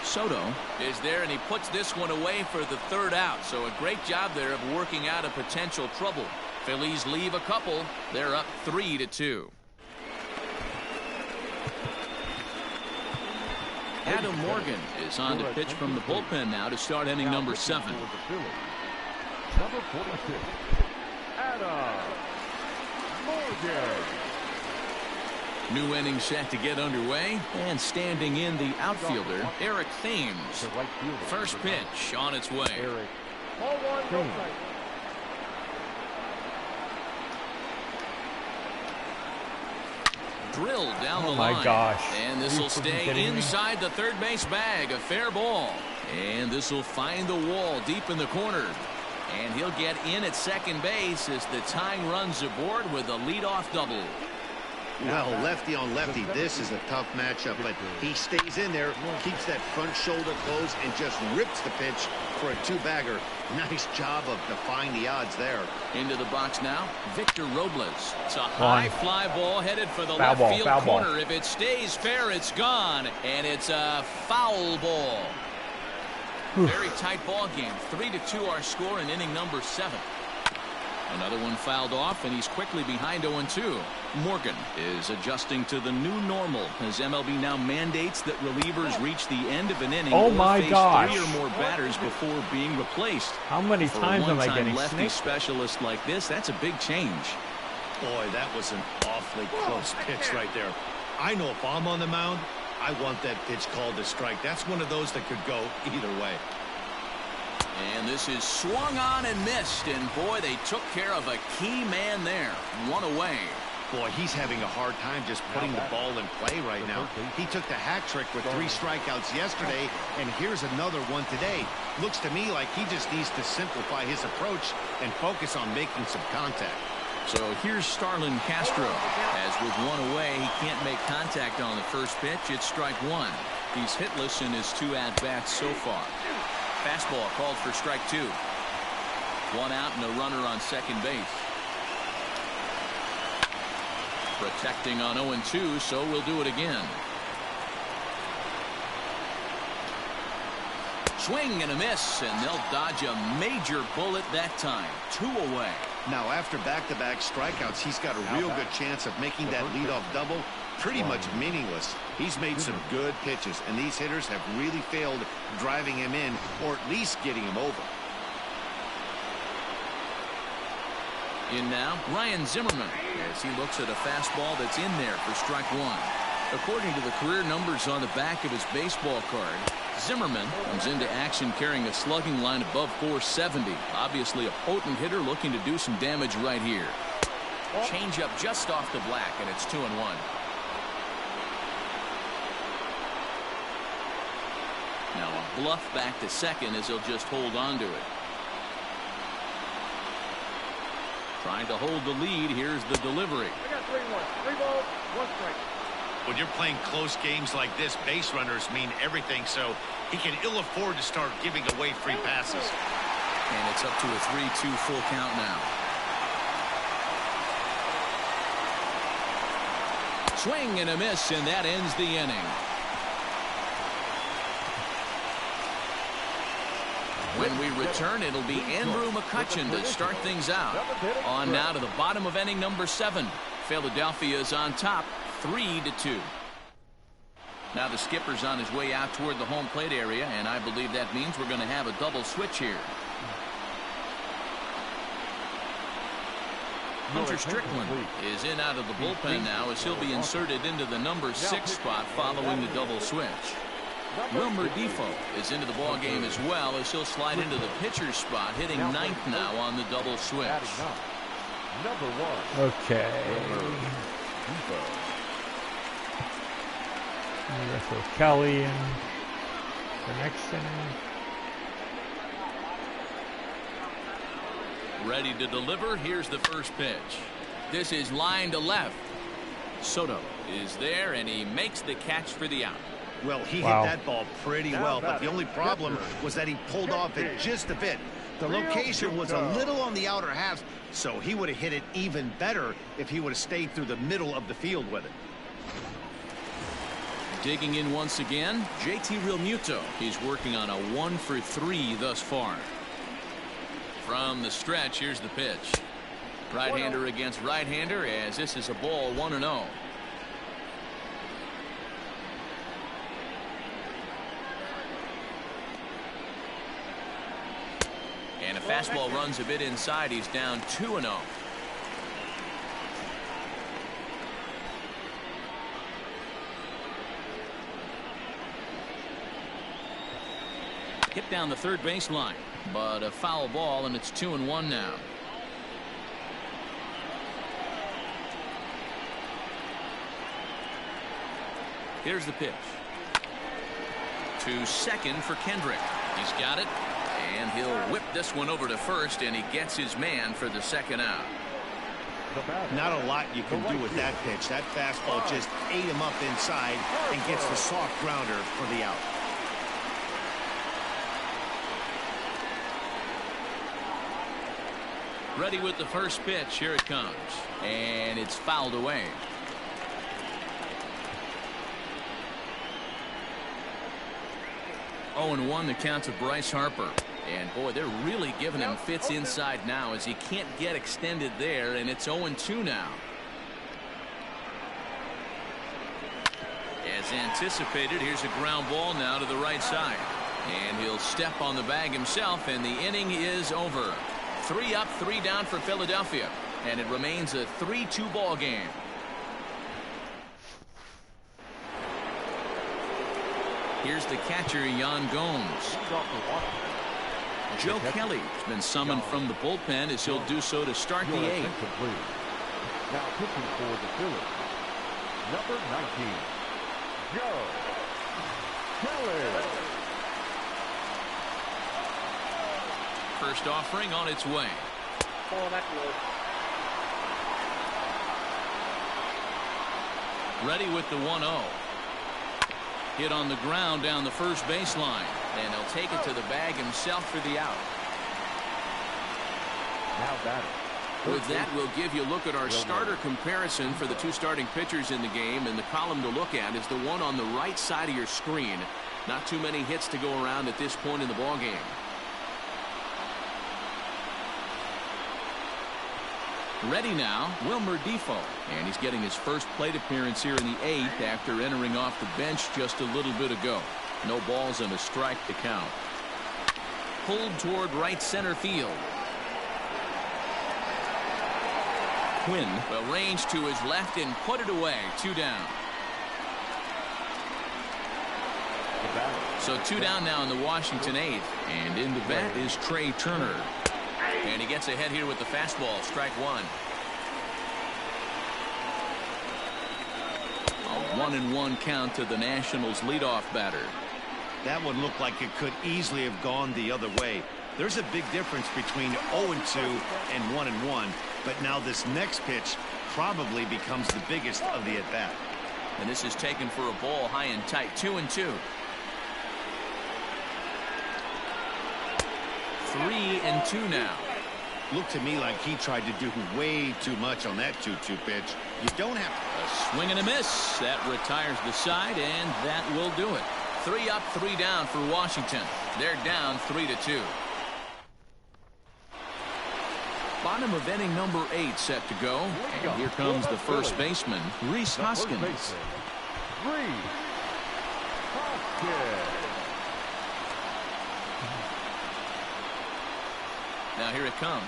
Soto is there, and he puts this one away for the 3rd out. So a great job there of working out a potential trouble. Phillies leave a couple. They're up 3-2. Adam Morgan is on to pitch from the bullpen now to start inning number 7. Number 46, Adam Morgan. New inning set to get underway, and standing in the outfielder, Eric Thames. First pitch on its way. Ball 1, no strike. Drilled down the Oh line. my gosh. And this will stay inside the third base bag. A fair ball. And this will find the wall deep in the corner. And he'll get in at second base as the tying runs aboard with a leadoff double. Well, lefty on lefty, this is a tough matchup, but he stays in there, keeps that front shoulder closed, and just rips the pitch for a 2-bagger. Nice job of defying the odds there. Into the box now, Victor Robles. It's a high fly ball headed for the left field corner. If it stays fair, it's gone, and it's a foul ball. Very tight ball game. 3-2 our score in inning number 7. Another one fouled off, and he's quickly behind 0-2. Morgan is adjusting to the new normal as MLB now mandates that relievers reach the end of an inning or face gosh. 3 or more batters before being replaced. How many For times a am I one-time getting lefty snaked? specialist like this, that's a big change. Boy, that was an awfully close pitch right there. I know if I'm on the mound, I want that pitch called a strike. That's one of those that could go either way. And this is swung on and missed. And boy, they took care of a key man there. One away. Boy, he's having a hard time just putting the ball in play right now. He took the hat trick with 3 strikeouts yesterday, and here's another one today. Looks to me like he just needs to simplify his approach and focus on making some contact. So here's Starlin Castro. As with one away, he can't make contact on the first pitch. It's strike 1. He's hitless in his 2 at-bats so far. Fastball called for strike 2. 1 out and a runner on second base. Protecting on 0-2, so we'll do it again. Swing and a miss, and they'll dodge a major bullet that time. 2 away. Now, after back-to-back strikeouts, he's got a real good chance of making that leadoff double pretty much meaningless. He's made some good pitches, and these hitters have really failed driving him in or at least getting him over. In now, Ryan Zimmerman, as he looks at a fastball that's in there for strike 1. According to the career numbers on the back of his baseball card, Zimmerman comes into action carrying a slugging line above 470. Obviously a potent hitter looking to do some damage right here. Change up just off the black, and it's 2-1. Now a bluff back to second as he'll just hold on to it. Trying to hold the lead. Here's the delivery. I got 3-1. 3 balls, 1 strike. When you're playing close games like this, base runners mean everything, so he can ill afford to start giving away free passes. And it's up to a 3-2 full count now. Swing and a miss, and that ends the inning. When we return, it'll be Andrew Mccutchen to start things out. On now to the bottom of inning number 7. Philadelphia is on top, 3-2. Now the skipper's on his way out toward the home plate area, and I believe that means we're going to have a double switch here. Hunter Strickland is in out of the bullpen now as he'll be inserted into the number 6 spot following the double switch. Wilmer Difo is into the ball game as well as he'll slide into the pitcher's spot, hitting 9th now on the double switch. Number 1. Okay. I'm going to throw Kelly in the next inning. Ready to deliver. Here's the first pitch. This is line to left. Soto is there, and he makes the catch for the out. Well, he hit that ball pretty well, but the only problem was that he pulled off it just a bit. The location was a little on the outer half, so he would have hit it even better if he would have stayed through the middle of the field with it. Digging in once again, JT Realmuto. He's working on a 1 for 3 thus far. From the stretch, here's the pitch. Right-hander against right-hander, as this is a ball 1-0. And a fastball runs a bit inside. He's down 2-0. Hit down the third baseline, but a foul ball, and it's 2-1 now. Here's the pitch. To second for Kendrick. He's got it. And he'll whip this one over to first, and he gets his man for the second out. Not a lot you can do with that pitch. That fastball just ate him up inside and gets the soft grounder for the out. Ready with the first pitch. Here it comes. And it's fouled away. Oh, and 1 the count to Bryce Harper. And boy, they're really giving him fits inside now as he can't get extended there, and it's 0-2 now. As anticipated, here's a ground ball now to the right side. And he'll step on the bag himself, and the inning is over. 3 up, 3 down for Philadelphia. And it remains a 3-2 ball game. Here's the catcher, Yan Gomes. Joe Kelly has been summoned from the bullpen as he'll do so to start the eighth. Now pitching for the Phillies, number 19, Joe Kelly. First offering on its way. Oh, that's low. Ready with the 1-0. Hit on the ground down the first baseline. And he'll take it to the bag himself for the out. Now batting. With that, we'll give you a look at our starter comparison for the two starting pitchers in the game. And the column to look at is the one on the right side of your screen. Not too many hits to go around at this point in the ballgame. Ready now, Wilmer Difo. And he's getting his first plate appearance here in the eighth after entering off the bench just a little bit ago. No balls and a strike to count. Pulled toward right center field. Quinn will range to his left and put it away. 2 down. So 2 down now in the Washington eighth. And in the bat is Trey Turner. And he gets ahead here with the fastball. Strike 1. A 1-1 count to the Nationals leadoff batter. That one looked like it could easily have gone the other way. There's a big difference between 0-2 and 1-1. But now this next pitch probably becomes the biggest of the at-bat. And this is taken for a ball high and tight. 2-2. 3-2 now. Looked to me like he tried to do way too much on that 2-2 pitch. You don't have to. A swing and a miss. That retires the side, and that will do it. 3 up, 3 down for Washington. They're down 3-2. Bottom of inning number 8 set to go. And here comes the first baseman, Rhys Hoskins. Now here it comes.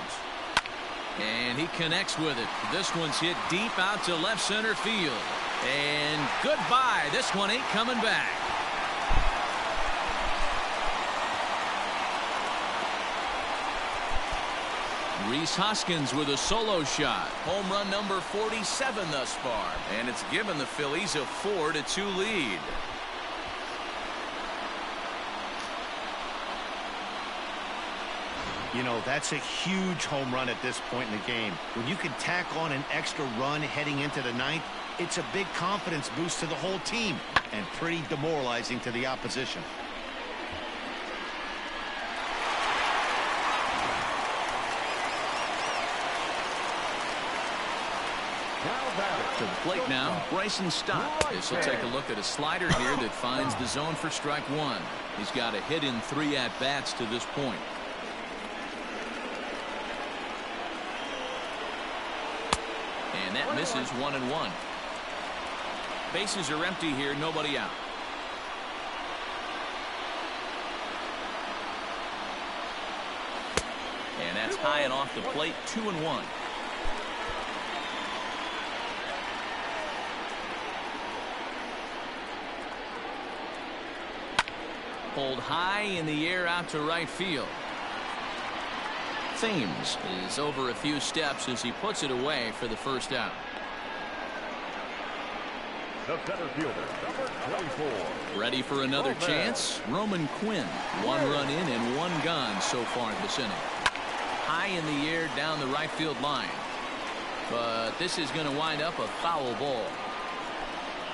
And he connects with it. This one's hit deep out to left center field. And goodbye. This one ain't coming back. Rhys Hoskins with a solo shot. Home run number 47 thus far. And it's given the Phillies a 4-2 lead. You know, that's a huge home run at this point in the game. When you can tack on an extra run heading into the ninth, it's a big confidence boost to the whole team and pretty demoralizing to the opposition. To the plate now, Bryson Stott. This will take a look at a slider here that finds the zone for strike 1. He's got a hit in 3 at-bats to this point. And that misses 1-1. Bases are empty here, nobody out. And that's high and off the plate, 2-1. Pulled high in the air out to right field. Thames is over a few steps as he puts it away for the first out. The center fielder, number 24. Ready for another chance? Roman Quinn. 1 run in and 1 gone so far in this inning. High in the air down the right field line. But this is going to wind up a foul ball.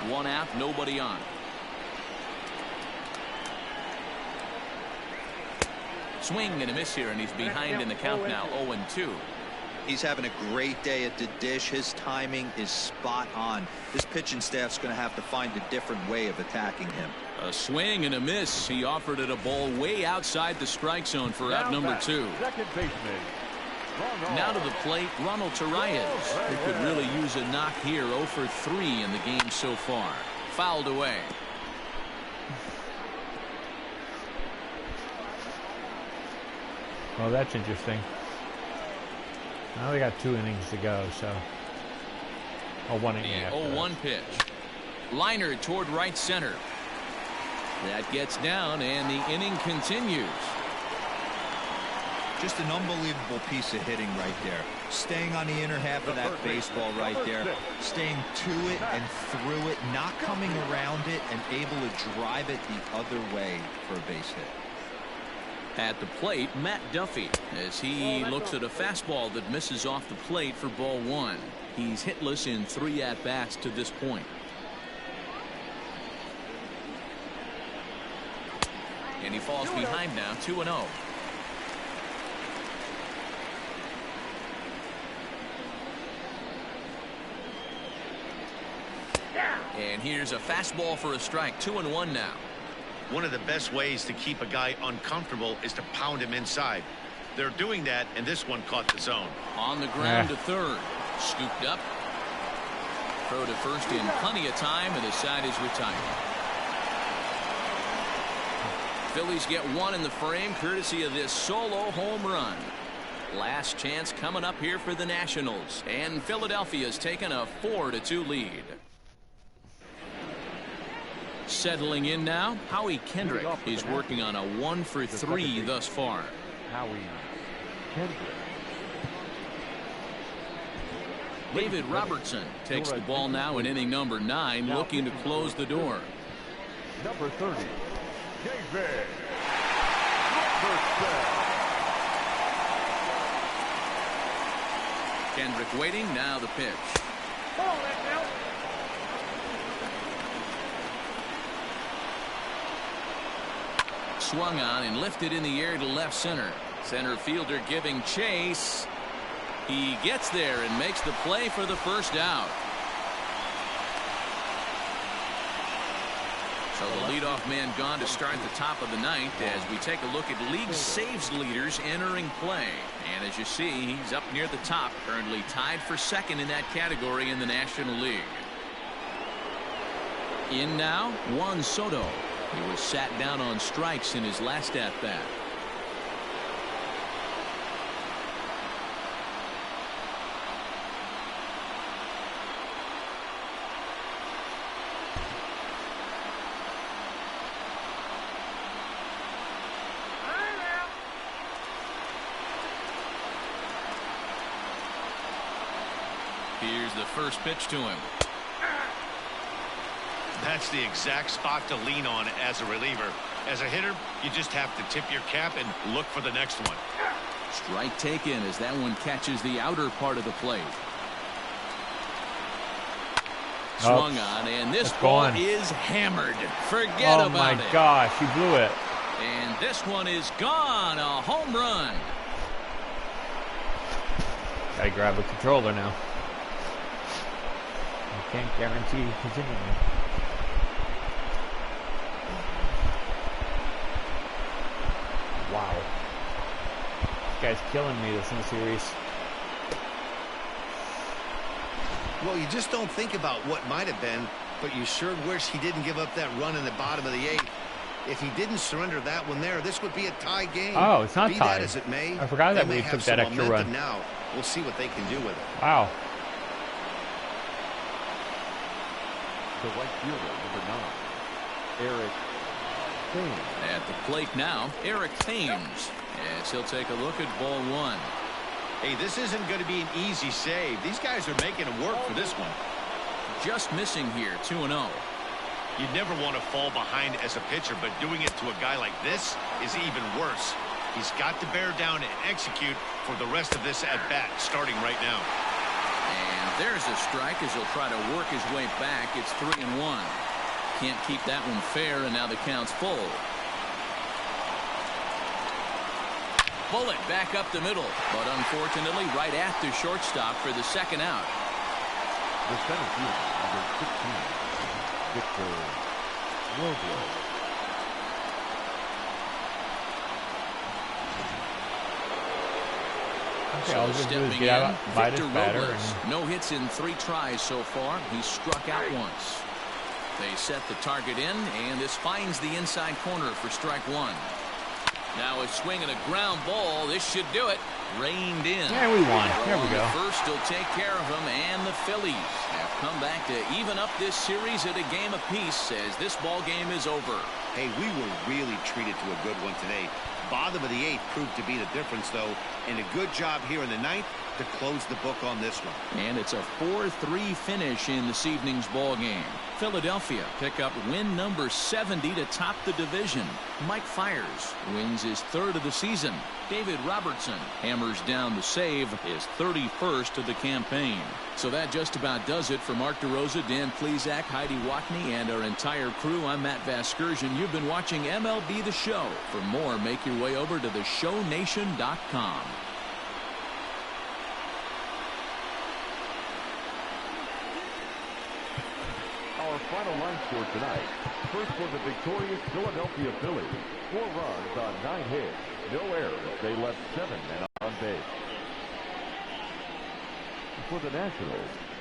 1 out, nobody on. Swing and a miss here, and he's behind in the count now, 0-2. He's having a great day at the dish. His timing is spot on. This pitching staff's going to have to find a different way of attacking him. A swing and a miss. He offered it a ball way outside the strike zone for out number 2. Second baseman. Now to the plate, Ronald Torreyes, who could really use a knock here. 0 for 3 in the game so far. Fouled away. Well, that's interesting. Now they got 2 innings to go, so. Oh, 1 inning. The 0-1 pitch. Liner toward right center. That gets down, and the inning continues. Just an unbelievable piece of hitting right there. Staying on the inner half of that baseball right there. Staying to it and through it, not coming around it, and able to drive it the other way for a base hit. At the plate, Matt Duffy, as he looks at a fastball that misses off the plate for ball 1. He's hitless in 3 at-bats to this point. And he falls behind now, 2-0. And here's a fastball for a strike. 2-1 now. One of the best ways to keep a guy uncomfortable is to pound him inside. They're doing that, and this one caught the zone. On the ground to third. Scooped up. Throw to first in plenty of time, and the side is retired. Phillies get 1 in the frame, courtesy of this solo home run. Last chance coming up here for the Nationals, and Philadelphia's taken a 4-2 lead. Settling in now, Howie Kendrick is working on a 1-for-3 thus far. Howie Kendrick. David Robertson takes the ball now in inning number 9, looking to close the door. Number 30, David Robertson. Kendrick waiting, now the pitch. Swung on and lifted in the air to left center. Center fielder giving chase. He gets there and makes the play for the first out. So the leadoff man gone to start the top of the 9th as we take a look at league saves leaders entering play. And as you see, he's up near the top, currently tied for 2nd in that category in the National League. In now, Juan Soto. He was sat down on strikes in his last at-bat. Here's the first pitch to him. That's the exact spot to lean on as a reliever. As a hitter, you just have to tip your cap and look for the next one. Strike taken as that one catches the outer part of the plate. Swung on, and this ball is hammered. Forget about it. Oh my gosh, he blew it. And this one is gone. A home run. Gotta grab a controller now. I can't guarantee continuing. Wow. This guy's killing me this in the series. Well, you just don't think about what might have been, but you sure wish he didn't give up that run in the bottom of the 8th. If he didn't surrender that one there, this would be a tie game. Oh, it's not be tied. That as it may, I forgot that they we may took have that some extra momentum run. now. We'll see what they can do with it. Wow. The right fielder, number 9, Eric Thames. At the plate now, Eric Thames, as he'll take a look at ball 1. Hey, this isn't going to be an easy save. These guys are making it work for this one. Just missing here, 2-0. You'd never want to fall behind as a pitcher, but doing it to a guy like this is even worse. He's got to bear down and execute for the rest of this at-bat, starting right now. And there's a strike as he'll try to work his way back. It's 3-1. Can't keep that one fair, and now the count's full. Bullet back up the middle, but unfortunately right at the shortstop for the second out. The center fielder, number 15, Victor Robles. Okay, all he's gonna do is get out by this batter. And no hits in 3 tries so far. He's struck out once. They set the target in, and this finds the inside corner for strike 1. Now a swing and a ground ball. This should do it. Reined in. Yeah, we won. There we go. First will take care of him, and the Phillies have come back to even up this series at a game apiece as this ball game is over. Hey, we were really treated to a good one today. Bottom of the 8th proved to be the difference, though, and a good job here in the 9th to close the book on this one. And it's a 4-3 finish in this evening's ball game. Philadelphia pick up win number 70 to top the division. Mike Fiers wins his 3rd of the season. David Robertson hammers down the save, his 31st of the campaign. So that just about does it for Mark DeRosa, Dan Plesac, Heidi Watney, and our entire crew. I'm Matt Vasgersian. You've been watching MLB The Show. For more, make your way over to theshownation.com. Our final line score tonight. First for the victorious Philadelphia Phillies. 4 runs on 9 hits. No errors. They left 7 men on base. For the Nationals,